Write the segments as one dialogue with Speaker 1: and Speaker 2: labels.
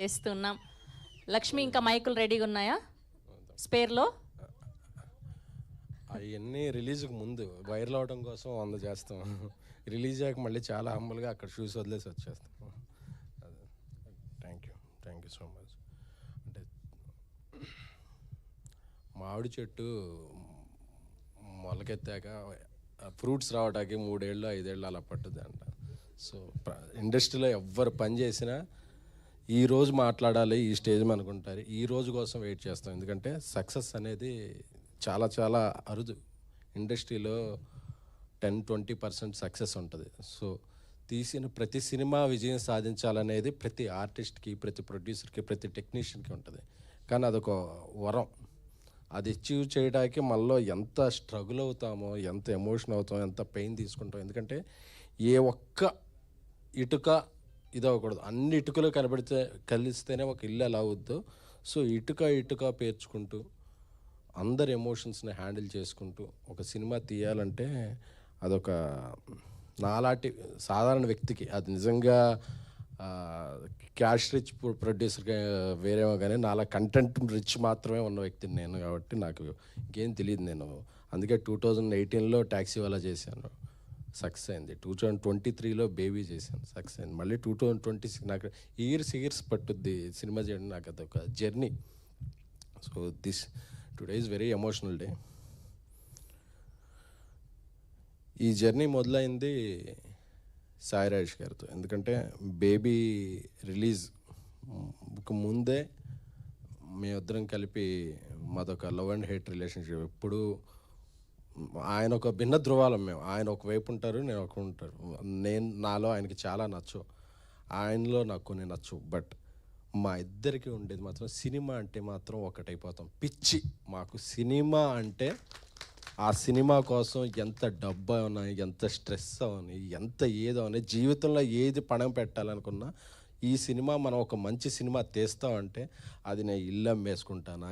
Speaker 1: చేస్తున్నాం. లక్ష్మి, ఇంకా మైకులు రెడీగా ఉన్నాయా స్పేర్లో?
Speaker 2: అవన్నీ రిలీజ్కి ముందు వైరల్ అవడం కోసం 100 చేస్తాం. రిలీజ్ అయ్యాక మళ్ళీ చాలా హంబుల్గా అక్కడ షూస్ వదిలేసి వచ్చేస్తాం. అదే. Thank you so much. అంటే మామిడి చెట్టు మొలకెత్తాక ఫ్రూట్స్ రావడానికి 3 ఏళ్ళు 5 ఏళ్ళు అలా పట్టుద్ది అంట. సో ఇండస్ట్రీలో ఎవ్వరు పని చేసినా ఈరోజు మాట్లాడాలి, ఈ స్టేజ్ అనుకుంటారు, ఈ రోజు కోసం వెయిట్ చేస్తాం. ఎందుకంటే సక్సెస్ అనేది చాలా చాలా అరుదు. ఇండస్ట్రీలో 10-20% సక్సెస్ ఉంటుంది. సో తీసిన ప్రతి సినిమా విజయం సాధించాలనేది ప్రతి ఆర్టిస్ట్కి, ప్రతి ప్రొడ్యూసర్కి, ప్రతి టెక్నీషియన్కి ఉంటుంది. కానీ అదొక వరం. అది అచీవ్ చేయడానికి మనలో ఎంత స్ట్రగుల్ అవుతామో, ఎంత ఎమోషన్ అవుతామో, ఎంత పెయిన్ తీసుకుంటాం. ఎందుకంటే ఏ ఒక్క ఇటుక ఇది అవ్వకూడదు, అన్ని ఇటుకలు కలిస్తేనే ఒక ఇల్లు ఎలా అవుద్దో. సో ఇటుక పేర్చుకుంటూ అందరి ఎమోషన్స్ని హ్యాండిల్ చేసుకుంటూ ఒక సినిమా తీయాలంటే అదొక నాలాంటి సాధారణ వ్యక్తికి, అది నిజంగా క్యాష్ రిచ్ ప్రొడ్యూసర్గా వేరేమో కానీ నాలా కంటెంట్ రిచ్ మాత్రమే ఉన్న వ్యక్తిని నేను. కాబట్టి నాకు ఇంకేం తెలియదు. నేను అందుకే 2018లో ట్యాక్సీ వాలా చేశాను, సక్సెస్ అయింది. 2023లో బేబీ చేశాను, సక్సెస్ అయింది. మళ్ళీ 2026 నాకు ఇయర్స్ పట్టుద్ది సినిమా చేయడం. నాకు అదొక journey. So today is very emotional day. ఈ జర్నీ మొదలైంది సాయి రాజేష్ గారితో. ఎందుకంటే బేబీ రిలీజ్ ముందే మేమిద్దరం కలిపి మాదొక లవ్ అండ్ హేట్ రిలేషన్షిప్. ఎప్పుడు ఆయన ఒక భిన్న ధృవాలం. మేము, ఆయన ఒకవైపు ఉంటారు, నేను ఒక ఉంటారు. నాలో ఆయనకి చాలా నచ్చు, ఆయనలో నాకు కొన్ని నచ్చు. బట్ మా ఇద్దరికి ఉండేది మాత్రం సినిమా అంటే మాత్రం ఒకటైపోతాం. పిచ్చి మాకు సినిమా అంటే. ఆ సినిమా కోసం ఎంత డబ్బు అవనా, ఎంత స్ట్రెస్ అవని, ఎంత ఏదో అని, జీవితంలో ఏది పణం పెట్టాలనుకున్నా ఈ సినిమా మనం ఒక మంచి సినిమా తీస్తామంటే అది నేను ఇల్లు అమ్మేసుకుంటానా,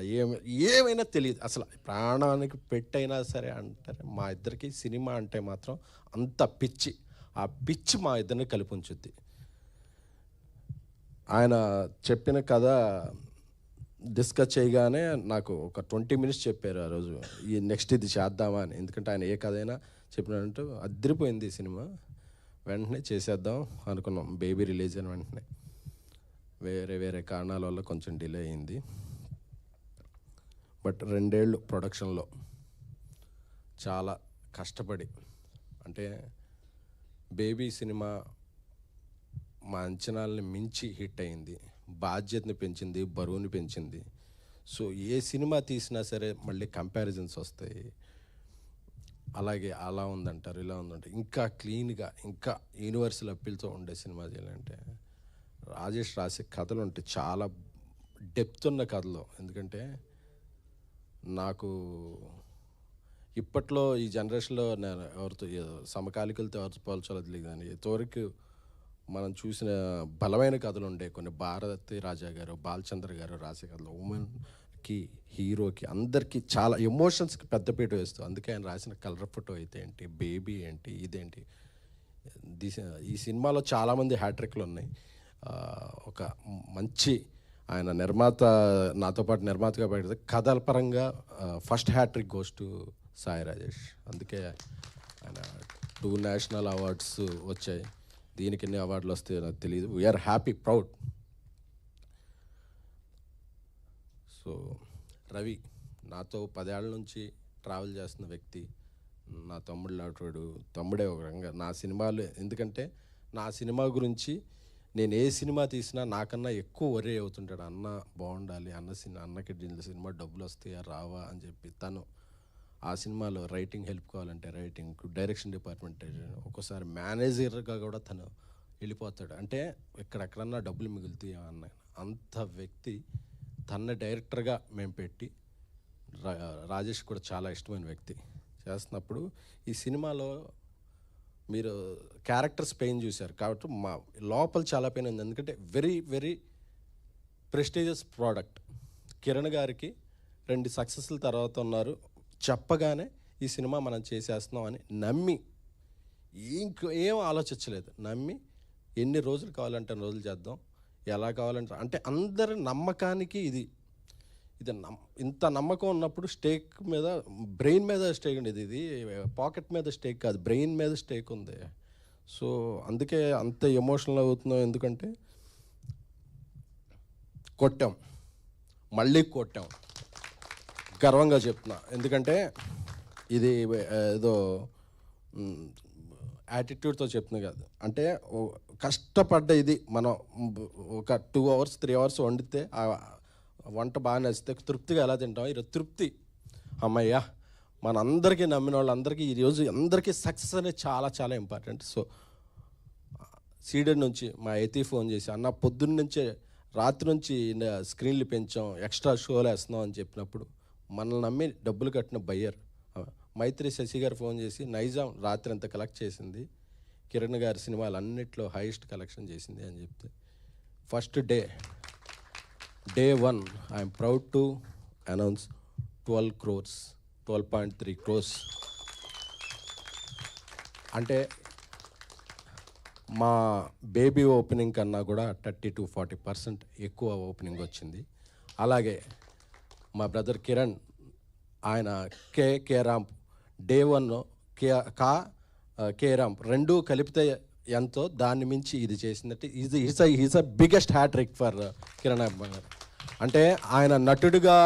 Speaker 2: ఏమైనా తెలియదు. అసలు ప్రాణానికి పెట్టైనా సరే అంటారు. మా ఇద్దరికి సినిమా అంటే మాత్రం అంత పిచ్చి. ఆ పిచ్చి మా ఇద్దరిని కలిపి ఉంచుద్ది. ఆయన చెప్పిన కథ డిస్కస్ చేయగానే నాకు ఒక 20 minutes చెప్పారు ఆ రోజు, ఈ నెక్స్ట్ ఇది చేద్దామా అని. ఎందుకంటే ఆయన ఏ కథ అయినా చెప్పినట్టు అదిరిపోయింది ఈ సినిమా. వెంటనే చేసేద్దాం అనుకున్నాం. బేబీ రిలీజ్ అయిన వెంటనే వేరే కారణాల వల్ల కొంచెం డిలే అయింది. బట్ 2 ఏళ్ళు ప్రొడక్షన్లో చాలా కష్టపడి, అంటే బేబీ సినిమా మా అంచనాలని మించి హిట్ అయింది. బాధ్యతని పెంచింది, బరువుని పెంచింది. సో ఏ సినిమా తీసినా సరే మళ్ళీ కంపారిజన్స్ వస్తాయి. అలాగే అలా ఉందంటారు, ఇలా ఉందంటారు. ఇంకా క్లీన్గా, ఇంకా యూనివర్సల్ అప్పీల్తో ఉండే సినిమా చేయాలంటే రాజేష్ రాసే కథలు ఉంటే చాలా డెప్త్ ఉన్న కథలు. ఎందుకంటే నాకు ఇప్పట్లో ఈ జనరేషన్లో నేను ఎవరితో సమకాలికలతో ఎవరితో పోల్చాలో తెలియదు, కానీ ఇంతవరకు మనం చూసిన బలమైన కథలు ఉండే కొన్ని. భారతి రాజా గారు, బాలచంద్ర గారు రాసే కథలు ఉమెన్కి, హీరోకి, అందరికీ చాలా ఎమోషన్స్కి పెద్దపీట వేస్తూ. అందుకే ఆయన రాసిన కలర్ ఫోటో అయితే ఏంటి, బేబీ ఏంటి, ఇదేంటి. ఈ సినిమాలో చాలామంది హ్యాట్రిక్లు ఉన్నాయి. ఒక మంచి ఆయన నిర్మాత, నాతో పాటు నిర్మాతగా పెడితే కథల పరంగా first hat trick goes to Sai Rajesh. అందుకే ఆయన 2 నేషనల్ అవార్డ్స్ వచ్చాయి. దీనికి ఎన్ని అవార్డులు వస్తాయో నాకు తెలియదు. We're happy, proud. So Ravi నాతో 10 ఏళ్ళ నుంచి ట్రావెల్ చేస్తున్న వ్యక్తి, నా తమ్ముడు లాంటివాడు. తమ్ముడే ఒక రంగా నా సినిమాలు. ఎందుకంటే నా సినిమా గురించి నేను ఏ సినిమా తీసినా నాకన్నా ఎక్కువ వరే అవుతుంటాడు. అన్న బాగుండాలి, అన్నకి సినిమా డబ్బులు వస్తాయా రావా అని చెప్పి. తను ఆ సినిమాలో రైటింగ్ హెల్ప్ కావాలంటే రైటింగ్, డైరెక్షన్ డిపార్ట్మెంట్, ఒక్కోసారి మేనేజర్గా కూడా తను వెళ్ళిపోతాడు. అంటే ఎక్కడెక్కడన్నా డబ్బులు మిగులుతాయి అన్న అంత వ్యక్తి. తన డైరెక్టర్గా మేము పెట్టి, రాజేష్ కూడా చాలా ఇష్టమైన వ్యక్తి చేస్తున్నప్పుడు ఈ సినిమాలో మీరు క్యారెక్టర్స్ పెయిన్ చూశారు కాబట్టి మా లోపల చాలా పెయిన్ ఉంది. ఎందుకంటే వెరీ ప్రెస్టీజియస్ ప్రోడక్ట్. కిరణ్ గారికి 2 సక్సెస్ల తర్వాత ఉన్నారు. చెప్పగానే ఈ సినిమా మనం చేసేస్తున్నాం అని నమ్మి, ఏం ఆలోచించలేదు, నమ్మి ఎన్ని రోజులు కావాలంటే అన్ని రోజులు చేద్దాం, ఎలా కావాలంటే అంటే అందరి నమ్మకానికి ఇది ఇంత నమ్మకం ఉన్నప్పుడు స్టేక్ మీద బ్రెయిన్ మీద స్టేక్ ఉండేది, ఇది పాకెట్ మీద స్టేక్ కాదు, బ్రెయిన్ మీద స్టేక్ ఉంది. సో అందుకే అంత ఎమోషనల్ అవుతున్నాం. ఎందుకంటే కొట్టాం, మళ్ళీ కొట్టాం, గర్వంగా చెప్తున్నా. ఎందుకంటే ఇది ఏదో యాటిట్యూడ్తో చెప్తున్నా కాదు, అంటే కష్టపడ్డ ఇది మనం ఒక 2 hours 3 hours వండితే ఆ వంట బాగా నచ్చితే తృప్తిగా ఎలా తింటాం. ఈరోజు తృప్తి, అమ్మయ్యా మనందరికీ నమ్మిన వాళ్ళందరికీ ఈరోజు అందరికీ సక్సెస్ అనేది చాలా చాలా ఇంపార్టెంట్. సో సీడెడ్ నుంచి మా ఎతి ఫోన్ చేసి, అన్న పొద్దున్న నుంచే రాత్రి నుంచి స్క్రీన్లు పెంచాం, ఎక్స్ట్రా షోలు వేస్తున్నాం అని చెప్పినప్పుడు మనల్ని నమ్మి డబ్బులు కట్టిన బయ్యర్ మైత్రి శశి గారు ఫోన్ చేసి, నైజాం రాత్రి అంతా కలెక్ట్ చేసింది, కిరణ్ గారి సినిమాలు అన్నిట్లో హైయెస్ట్ కలెక్షన్ చేసింది అని చెప్తే, first day 1 I'm proud to announce 12 crores, 12.3 crores. అంటే మా బేబీ ఓపెనింగ్ కన్నా కూడా 30-40% ఎక్కువ ఓపెనింగ్ వచ్చింది. అలాగే మా బ్రదర్ కిరణ్, ఆయన K ramp day 1 K ramp రెండు కలిపితే ఎంతో దాన్ని మించి ఇది చేసిందంటే is a biggest hat trick for Kiran అబ్బాయి గారు. అంటే ఆయన నటుడిగా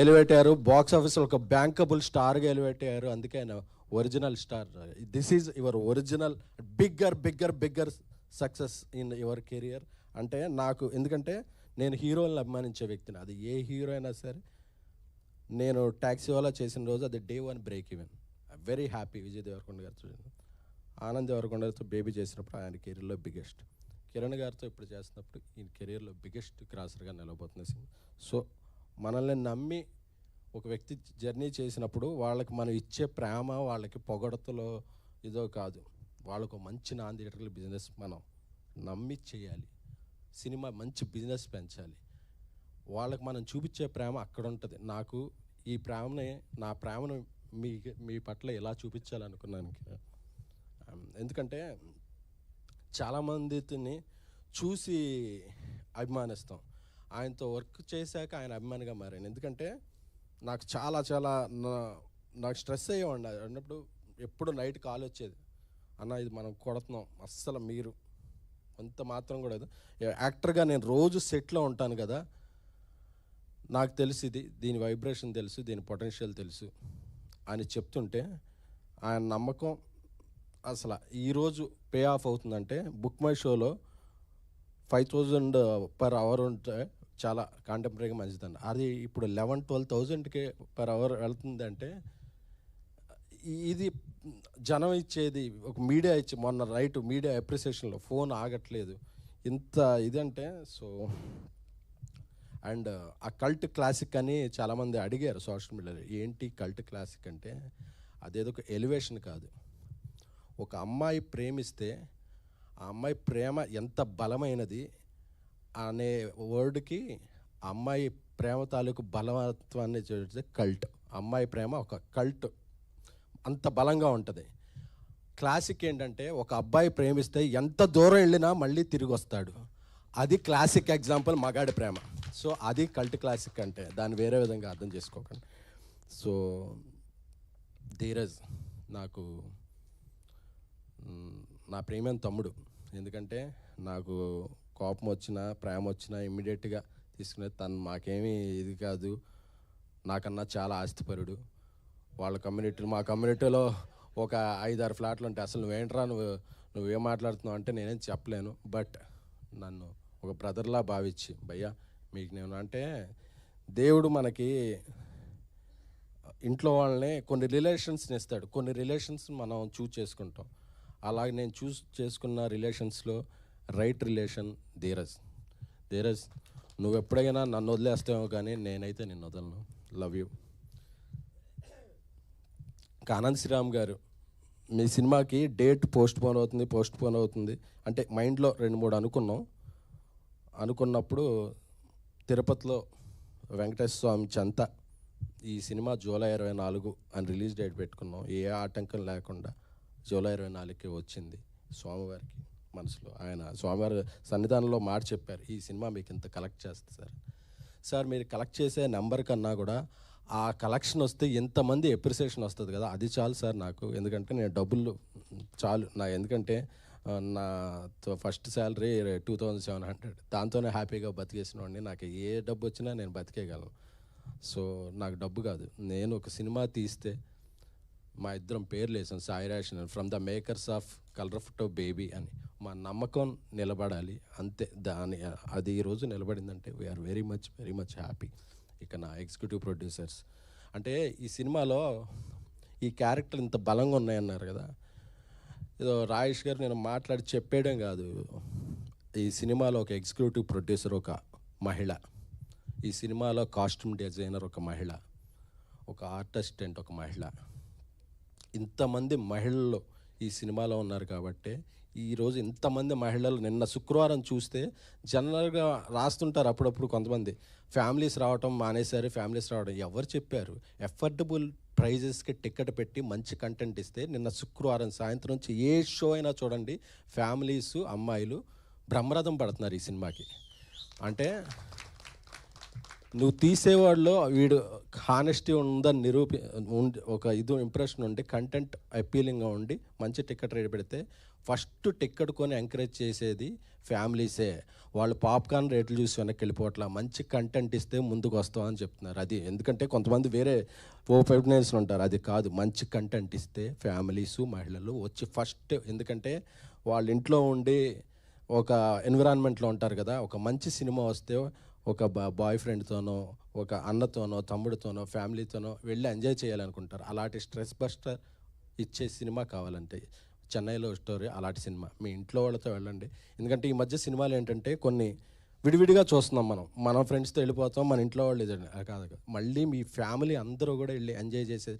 Speaker 2: ఎలివేట్ అయ్యారు, బాక్స్ ఆఫీస్లో ఒక బ్యాంకబుల్ స్టార్గా ఎలివేట్ అయ్యారు. అందుకే ఆయన original star. This is your original bigger success in your career. అంటే నాకు, ఎందుకంటే నేను హీరోలను అభిమానించే వ్యక్తిని, అది ఏ హీరో అయినా సరే. నేను ట్యాక్సీ వాలా చేసిన రోజు అది day 1 break even. Very happy. Vijay Deverakonda గారితో, ఆనంద్ దేవరకొండ గారితో బేబీ చేసినప్పుడు ఆయన కెరీర్లో బిగ్గెస్ట్, కిరణ్ గారితో ఇప్పుడు చేస్తున్నప్పుడు ఈ కెరీర్లో బిగ్గెస్ట్ క్రాసర్గా నిలబోతుంది సినిమా. సో మనల్ని నమ్మి ఒక వ్యక్తి జర్నీ చేసినప్పుడు వాళ్ళకి మనం ఇచ్చే ప్రేమ, వాళ్ళకి పొగడతలో ఇదో కాదు, వాళ్ళకు మంచి నాన్ థియేటర్ల బిజినెస్ మనం నమ్మి చేయాలి, సినిమా మంచి బిజినెస్ పెంచాలి. వాళ్ళకి మనం చూపించే ప్రేమ అక్కడ ఉంటుంది. నాకు ఈ ప్రేమని, నా ప్రేమను మీ పట్ల ఎలా చూపించాలనుకున్నాను. ఎందుకంటే చాలామందిని చూసి అభిమానిస్తాం, ఆయనతో వర్క్ చేశాక ఆయన అభిమానిగా మారాను. ఎందుకంటే నాకు నాకు స్ట్రెస్ అయ్యేవాడి అన్నప్పుడు. ఎప్పుడు నైట్ కాల్ వచ్చేది, అన్న ఇది మనం కొడుతున్నాం, అస్సలు మీరు అంత మాత్రం కూడా యాక్టర్గా నేను రోజు సెట్లో ఉంటాను కదా, నాకు తెలుసు దీని వైబ్రేషన్ తెలుసు, దీని పొటెన్షియల్ తెలుసు అని చెప్తుంటే ఆయన నమ్మకం అసలు ఈరోజు పే ఆఫ్ అవుతుందంటే, బుక్ మై షోలో 5,000 per hour ఉంటే చాలా కాంటెంపరీగా మంచిదండి. అది ఇప్పుడు 11,000-12,000కి per hour వెళ్తుందంటే ఇది జనం ఇచ్చేది, ఒక మీడియా ఇచ్చి మొన్న మీడియా అప్రిసియేషన్లో ఫోన్ ఆగట్లేదు ఇంత ఇదంటే. సో అండ్ ఆ కల్ట్ క్లాసిక్ అని చాలామంది అడిగారు సోషల్ మీడియాలో, ఏంటి కల్ట్ క్లాసిక్ అంటే, అదేదో ఒక ఎలివేషన్ కాదు. ఒక అమ్మాయి ప్రేమిస్తే ఆ అమ్మాయి ప్రేమ ఎంత బలమైనది అనే వర్డ్కి అమ్మాయి ప్రేమ తాలూకు బలవత్వాన్ని చూస్తే కల్ట్. అమ్మాయి ప్రేమ ఒక కల్ట్, అంత బలంగా ఉంటుంది. క్లాసిక్ ఏంటంటే, ఒక అబ్బాయి ప్రేమిస్తే ఎంత దూరం వెళ్ళినా మళ్ళీ తిరిగి వస్తాడు, అది క్లాసిక్ ఎగ్జాంపుల్ మగాడి ప్రేమ. సో అది కల్ట్ క్లాసిక్ అంటే, దాన్ని వేరే విధంగా అర్థం చేసుకోకండి. సో ధీరజ్ నాకు నా ప్రేమైన తమ్ముడు. ఎందుకంటే నాకు కోపం వచ్చినా ప్రేమ వచ్చినా ఇమ్మీడియట్గా తీసుకునేది తను. మాకేమీ ఇది కాదు, నాకన్నా చాలా ఆస్తిపరుడు. వాళ్ళ కమ్యూనిటీ, మా కమ్యూనిటీలో ఒక 5-6 ఫ్లాట్లు ఉంటాయి. అసలు నువ్వేంట్రా నువ్వేం మాట్లాడుతున్నావు అంటే నేనేం చెప్పలేను. బట్ నన్ను ఒక బ్రదర్లా భావించి, భయ్యా మీకు నేను అంటే, దేవుడు మనకి ఇంట్లో వాళ్ళని కొన్ని రిలేషన్స్ని ఇస్తాడు, కొన్ని రిలేషన్స్ మనం చూస్ చేసుకుంటాం. అలాగే నేను చూస్ చేసుకున్న రిలేషన్స్లో రైట్ రిలేషన్ ధీరజ్. నువ్వు ఎప్పుడైనా నన్ను వదిలేస్తావేమో కానీ నేనైతే నిన్ను వదలను. Love you. ఆనంద్ శ్రీరామ్ గారు, మీ సినిమాకి డేట్ పోస్ట్ పోన్ అవుతుంది అంటే మైండ్లో 2-3 అనుకున్నప్పుడు తిరుపతిలో వెంకటేశ్వర స్వామి చెంత ఈ సినిమా జూలై 24 అని రిలీజ్ డేట్ పెట్టుకున్నాం. ఏ ఆటంకం లేకుండా జూలై 24కి వచ్చింది స్వామివారికి. మనసులో. ఆయన స్వామివారి సన్నిధానంలో మాట చెప్పారు, ఈ సినిమా మీకు ఇంత కలెక్ట్ చేస్తుంది సార్. సార్ మీరు కలెక్ట్ చేసే నెంబర్ కన్నా కూడా ఆ కలెక్షన్ వస్తే ఎంతమంది ఎప్రిసియేషన్ వస్తుంది కదా, అది చాలు సార్ నాకు. ఎందుకంటే నేను డబ్బులు చాలు నా, ఎందుకంటే నా ఫస్ట్ శాలరీ 2700, దాంతోనే హ్యాపీగా బతికేసిన వాడిని. నాకు ఏ డబ్బు వచ్చినా నేను బతికేయగలను. సో నాకు డబ్బు కాదు, నేను ఒక సినిమా తీస్తే మా ఇద్దరం పేర్లు వేసాం, Sai ration from the makers of colour photo baby అని. మా నమ్మకం నిలబడాలి అంతే. అది ఈరోజు నిలబడిందంటే వీఆర్ వెరీ మచ్ హ్యాపీ. ఇక నా ఎగ్జిక్యూటివ్ ప్రొడ్యూసర్స్ అంటే ఈ సినిమాలో ఈ క్యారెక్టర్ ఇంత బలంగా ఉన్నాయన్నారు కదా, ఏదో రాజేష్ గారు నేను మాట్లాడి చెప్పేయడం కాదు. ఈ సినిమాలో ఒక ఎగ్జిక్యూటివ్ ప్రొడ్యూసర్ ఒక మహిళ, ఈ సినిమాలో కాస్ట్యూమ్ డిజైనర్ ఒక మహిళ, ఒక ఆర్టిస్టెంట్ ఒక మహిళ, ఇంతమంది మహిళలు ఈ సినిమాలో ఉన్నారు కాబట్టి ఈరోజు ఇంతమంది మహిళలు నిన్న శుక్రవారం చూస్తే జనరల్గా రాస్తుంటారు అప్పుడప్పుడు కొంతమంది ఫ్యామిలీస్ రావటం మానేశారు, ఫ్యామిలీస్ రావడం ఎవరు చెప్పారు? ఎఫర్డబుల్ ప్రైజెస్కి టికెట్ పెట్టి మంచి కంటెంట్ ఇస్తే నిన్న శుక్రవారం సాయంత్రం నుంచి ఏ షో అయినా చూడండి, ఫ్యామిలీస్ అమ్మాయిలు బ్రహ్మరథం పడుతున్నారు ఈ సినిమాకి. అంటే నువ్వు తీసేవాళ్ళు వీడు హానెస్టీ ఉందని ఒక ఇది ఇంప్రెషన్ ఉండి కంటెంట్ అపీలింగ్గా ఉండి మంచి టికెట్ రేట్ పెడితే ఫస్ట్ టికెట్ కొని ఎంకరేజ్ చేసేది ఫ్యామిలీసే. వాళ్ళు పాప్కార్న్ రేట్లు చూసి వెనక్కి వెళ్ళిపోవట్లా, మంచి కంటెంట్ ఇస్తే ముందుకు వస్తామని చెప్తున్నారు. అది ఎందుకంటే కొంతమంది వేరే ఓపెనర్స్ ఉంటారు, అది కాదు. మంచి కంటెంట్ ఇస్తే ఫ్యామిలీసు మహిళలు వచ్చి ఫస్ట్, ఎందుకంటే వాళ్ళ ఇంట్లో ఉండి ఒక ఎన్విరాన్మెంట్లో ఉంటారు కదా, ఒక మంచి సినిమా వస్తే ఒక బాయ్ ఫ్రెండ్తోనో ఒక అన్నతోనో తమ్ముడితోనో ఫ్యామిలీతోనో వెళ్ళి ఎంజాయ్ చేయాలనుకుంటారు. అలాంటి స్ట్రెస్ బస్టర్ ఇచ్చే సినిమా కావాలంటే చెన్నైలో స్టోరీ అలాంటి సినిమా మీ ఇంట్లో వాళ్ళతో వెళ్ళండి. ఎందుకంటే ఈ మధ్య సినిమాలు ఏంటంటే కొన్ని విడివిడిగా చూస్తున్నాం, మన ఫ్రెండ్స్తో వెళ్ళిపోతాం, మన ఇంట్లో వాళ్ళు ఇదండి కాదు. మళ్ళీ మీ ఫ్యామిలీ అందరూ కూడా వెళ్ళి ఎంజాయ్ చేసే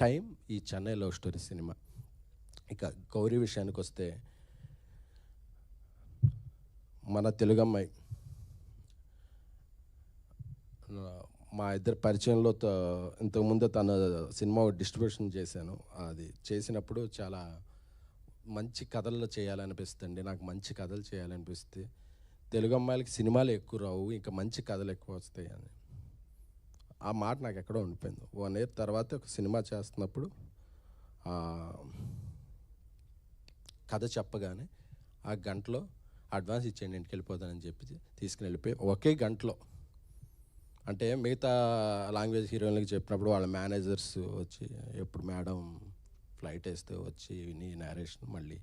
Speaker 2: టైం ఈ చెన్నై లవ్ స్టోరీ సినిమా. ఇక గౌరీ విషయానికి వస్తే మన తెలుగమ్మాయి, మా ఇద్దరు పరిచయంలో ఇంతకుముందు తన సినిమా డిస్ట్రిబ్యూషన్ చేశాను. అది చేసినప్పుడు చాలా మంచి కథలు చేయాలనిపిస్తుంది, నాకు మంచి కథలు చేయాలనిపిస్తే. తెలుగు అమ్మాయిలకి సినిమాలు ఎక్కువ రావు, ఇంకా మంచి కథలు ఎక్కువ వస్తాయి అని ఆ మాట నాకు ఎక్కడో ఉండిపోయింది. 1 year తర్వాత ఒక సినిమా చేస్తున్నప్పుడు కథ చెప్పగానే ఆ గంటలో అడ్వాన్స్ ఇచ్చేయండి ఇంటికి వెళ్ళిపోతానని చెప్పి తీసుకుని వెళ్ళిపోయి ఒకే గంటలో, అంటే మిగతా లాంగ్వేజ్ హీరోయిన్లకి చెప్పినప్పుడు వాళ్ళ మేనేజర్స్ వచ్చి ఎప్పుడు మేడం ఫ్లైట్ వేస్తే వచ్చి విని నేరేషన్ మళ్ళీ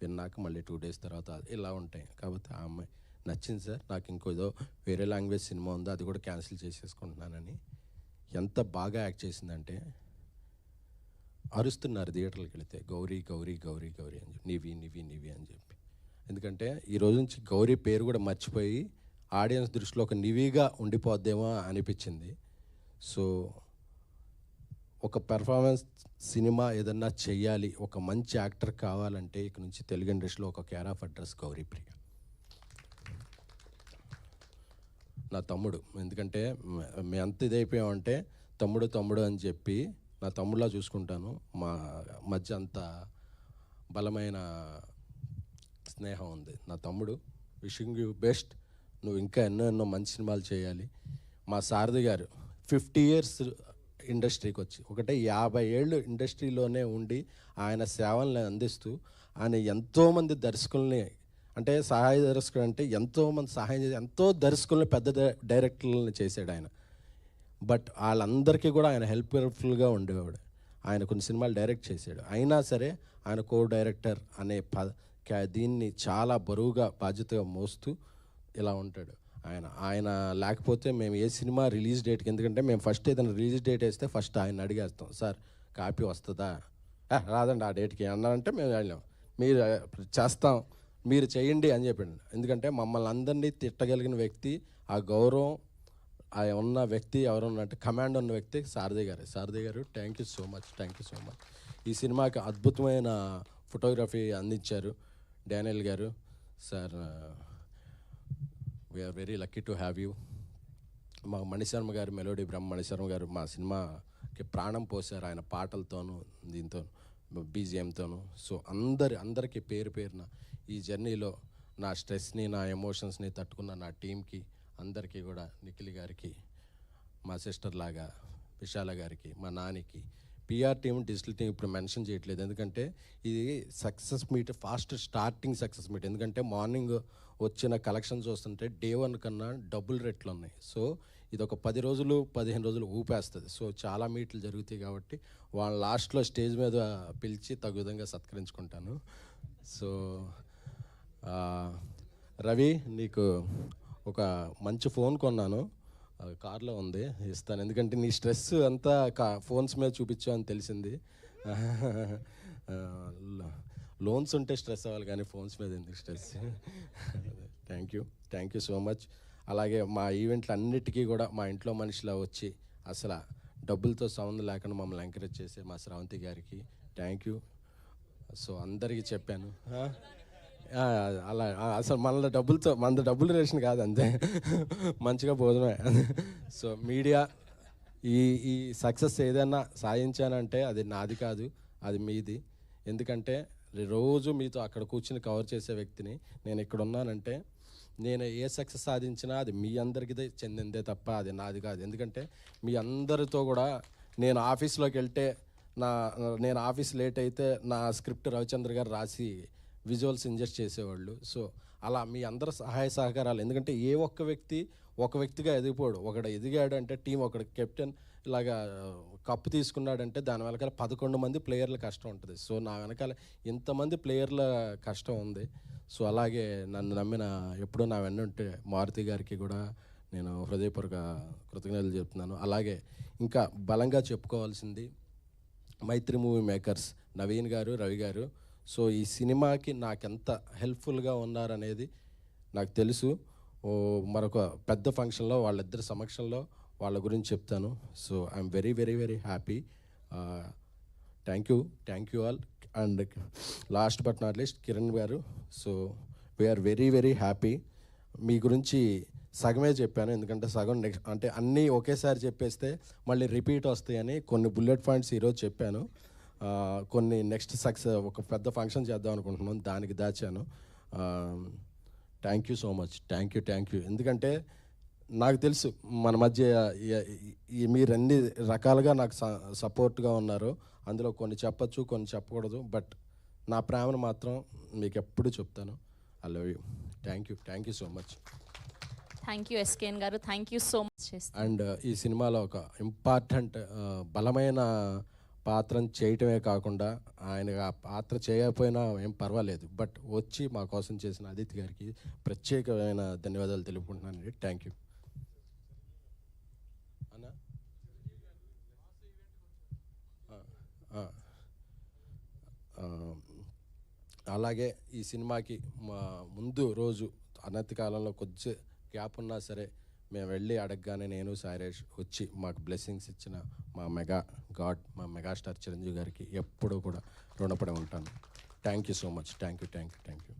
Speaker 2: విన్నాక మళ్ళీ 2 days తర్వాత ఇలా ఉంటాయి. కాబట్టి ఆ అమ్మాయి నచ్చింది సార్, నాకు ఇంకోదో వేరే లాంగ్వేజ్ సినిమా ఉందో అది కూడా క్యాన్సిల్ చేసేసుకుంటున్నానని ఎంత బాగా యాక్ట్ చేసిందంటే అరుస్తున్నారు థియేటర్కి వెళితే, గౌరీ గౌరీ గౌరీ గౌరీ అని చెప్పి, నివి నివి నివి అని చెప్పి. ఎందుకంటే ఈ రోజు నుంచి గౌరీ పేరు కూడా మర్చిపోయి ఆడియన్స్ దృష్టిలో ఒక నివిగా ఉండిపోద్దేమో అనిపించింది. సో ఒక పెర్ఫార్మెన్స్ సినిమా ఏదన్నా చెయ్యాలి, ఒక మంచి యాక్టర్ కావాలంటే ఇక నుంచి తెలుగు ఇండస్ట్రీలో ఒక కేర్ ఆఫ్ అడ్రస్ గౌరీప్రియ. నా తమ్ముడు, ఎందుకంటే మేము ఎంత ఇదైపోయామంటే తమ్ముడు తమ్ముడు అని చెప్పి నా తమ్ముడులా చూసుకుంటాను. మా మధ్య అంత బలమైన స్నేహం ఉంది. నా తమ్ముడు, విషింగ్ యూ బెస్ట్, నువ్వు ఇంకా ఎన్నో మంచి సినిమాలు చేయాలి. మా సారథి గారు 50 years ఇండస్ట్రీకి వచ్చి, 50 ఏళ్ళు ఇండస్ట్రీలోనే ఉండి ఆయన సేవల్ని అందిస్తూ ఆయన ఎంతోమంది దర్శకుల్ని, అంటే సహాయ దర్శకుడు అంటే ఎంతోమంది సహాయం చేసి ఎంతో దర్శకుల్ని పెద్ద డైరెక్టర్లని చేశాడు ఆయన. బట్ వాళ్ళందరికీ కూడా ఆయన హెల్ప్ఫుల్గా ఉండేవాడు. ఆయన కొన్ని సినిమాలు డైరెక్ట్ చేశాడు, అయినా సరే ఆయన కో డైరెక్టర్ అనే దీన్ని చాలా బరువుగా బాధ్యతగా మోస్తూ ఇలా ఉంటాడు ఆయన లేకపోతే మేము ఏ సినిమా రిలీజ్ డేట్కి, ఎందుకంటే మేము ఫస్ట్ ఏదైనా రిలీజ్ డేట్ వేస్తే ఫస్ట్ ఆయన అడిగేస్తాం, సార్ కాపీ వస్తుందా, రాదండి ఆ డేట్కి అన్నారంటే మేము వెళ్ళాం, మీరు చేస్తాం మీరు చేయండి అని చెప్పండి. ఎందుకంటే మమ్మల్ని అందరినీ తిట్టగలిగిన వ్యక్తి, ఆ గౌరవం ఆ ఉన్న వ్యక్తి ఎవరున్నట్టు కమాండ్ ఉన్న వ్యక్తి సారథి గారు. Thank you so much. ఈ సినిమాకి అద్భుతమైన ఫోటోగ్రఫీ అందించారు డానియల్ గారు. Sir we're very lucky to have you. మా మణిశర్మ గారు, మెలోడీ బ్రహ్మ మణిశర్మ గారు మా సినిమాకి ప్రాణం పోసారు ఆయన పాటలతోనూ దీంతో బీజిఎంతోనూ. సో అందరికీ పేరున ఈ జర్నీలో నా స్ట్రెస్ని, నా ఎమోషన్స్ని తట్టుకున్న నా టీంకి అందరికీ కూడా, నిఖిల్ గారికి, మా సిస్టర్ లాగా విశాల గారికి, మా నానికి, పిఆర్ టీం, డిజిటల్ టీం ఇప్పుడు మెన్షన్ చేయట్లేదు, ఎందుకంటే ఇది success meet, fast starting success meet. ఎందుకంటే మార్నింగ్ వచ్చిన కలెక్షన్ చూస్తుంటే డే 1 కన్నా డబుల్ రేట్లు ఉన్నాయి. సో ఇది ఒక 10 రోజులు 15 రోజులు ఊపేస్తుంది. సో చాలా మీట్లు జరుగుతాయి కాబట్టి వాళ్ళ లాస్ట్లో స్టేజ్ మీద పిలిచి తగు విధంగా సత్కరించుకుంటాను. సో రవి, నీకు ఒక మంచి ఫోన్ కొన్నాను, కార్లో ఉంది, ఇస్తాను. ఎందుకంటే నీ స్ట్రెస్ అంతా ఫోన్స్ మీద చూపించావు అని తెలిసింది. లోన్స్ ఉంటే స్ట్రెస్ అవ్వాలి కానీ ఫోన్స్ మీద ఎందుకు stress. Thank you so much. అలాగే మా ఈవెంట్లు అన్నిటికీ కూడా మా ఇంట్లో మనిషిలా వచ్చి అసలు డబ్బులతో సంబంధం లేకుండా మమ్మల్ని ఎంకరేజ్ చేసే మా శ్రావంతి గారికి థ్యాంక్ యూ. సో అందరికీ చెప్పాను, అలా అసలు మన డబ్బులు రేషన్ కాదు, అంతే, మంచిగా భోజనమే. సో మీడియా ఈ సక్సెస్ ఏదైనా సాధించానంటే అది నాది కాదు, అది మీది. ఎందుకంటే రోజు మీతో అక్కడ కూర్చుని కవర్ చేసే వ్యక్తిని. నేను ఇక్కడ ఉన్నానంటే నేను ఏ సక్సెస్ సాధించినా అది మీ అందరికీ చెందిందే తప్ప అది నాది కాదు. ఎందుకంటే మీ అందరితో కూడా నేను ఆఫీస్లోకి వెళ్తే నేను ఆఫీస్ లేట్ అయితే నా స్క్రిప్ట్ రవిచంద్ర గారు రాసి విజువల్స్ ఇంజెస్ట్ చేసేవాళ్ళు. సో అలా మీ అందరి సహాయ సహకారాలు, ఎందుకంటే ఏ ఒక్క వ్యక్తి ఒక వ్యక్తిగా ఎదిగిపోడు. ఒకడు ఎదిగాడు అంటే టీం, ఒకడు కెప్టెన్ ఇలాగా కప్పు తీసుకున్నాడంటే దాని వెనకాల 11 మంది ప్లేయర్ల కష్టం ఉంటుంది. సో నా వెనకాల ఇంతమంది ప్లేయర్ల కష్టం ఉంది. సో అలాగే నన్ను నమ్మిన, ఎప్పుడూ నా వెన్నుంటే మారుతి గారికి కూడా నేను హృదయపూర్వక కృతజ్ఞతలు చెప్తున్నాను. అలాగే ఇంకా బలంగా చెప్పుకోవాల్సింది మైత్రి మూవీ మేకర్స్ నవీన్ గారు, రవి గారు. సో ఈ సినిమాకి నాకెంత హెల్ప్ఫుల్గా ఉన్నారనేది నాకు తెలుసు. మరొక పెద్ద ఫంక్షన్లో వాళ్ళిద్దరి సమక్షంలో వాళ్ళ గురించి చెప్తాను. So I'm very very very happy. Thank you all. And last but not least Kiran garu. So we're very very happy. మీ గురించి సగమే చెప్పాను, ఎందుకంటే సగం నెక్స్ట్ అంటే అన్నీ ఒకేసారి చెప్పేస్తే మళ్ళీ రిపీట్ వస్తాయని కొన్ని బుల్లెట్ పాయింట్స్ ఈరోజు చెప్పాను. కొన్ని నెక్స్ట్ సక్సెస్ ఒక పెద్ద ఫంక్షన్ చేద్దాం అనుకుంటున్నాను, దానికి దాచాను. Thank you so much. Thank you. ఎందుకంటే నాకు తెలుసు మన మధ్య మీరు అన్ని రకాలుగా నాకు సపోర్ట్గా ఉన్నారు. అందులో కొన్ని చెప్పచ్చు, కొన్ని చెప్పకూడదు, బట్ నా ప్రేమను మాత్రం మీకు ఎప్పుడు చెప్తాను. I love you. Thank you so much.
Speaker 1: Thank you SKN గారు, thank you so much.
Speaker 2: And ఈ సినిమాలో ఒక ఇంపార్టెంట్ బలమైన పాత్రను చేయటమే కాకుండా ఆయన ఆ పాత్ర చేయకపోయినా ఏం పర్వాలేదు, బట్ వచ్చి మా కోసం చేసిన అదితి గారికి ప్రత్యేకమైన ధన్యవాదాలు తెలుపుకుంటున్నానండి. థ్యాంక్ యూ అన్నా. అలాగే ఈ సినిమాకి మా ముందు రోజు అనతి కాలంలో కొద్ది గ్యాప్ ఉన్నా సరే మేము వెళ్ళి అడగగానే నేను సాయిరేష్ వచ్చి మాకు బ్లెస్సింగ్స్ ఇచ్చిన మా మెగాస్టార్ చిరంజీవి గారికి ఎప్పుడూ కూడా రుణపడి ఉంటాను. Thank you so much. Thank you.
Speaker 1: Thank you.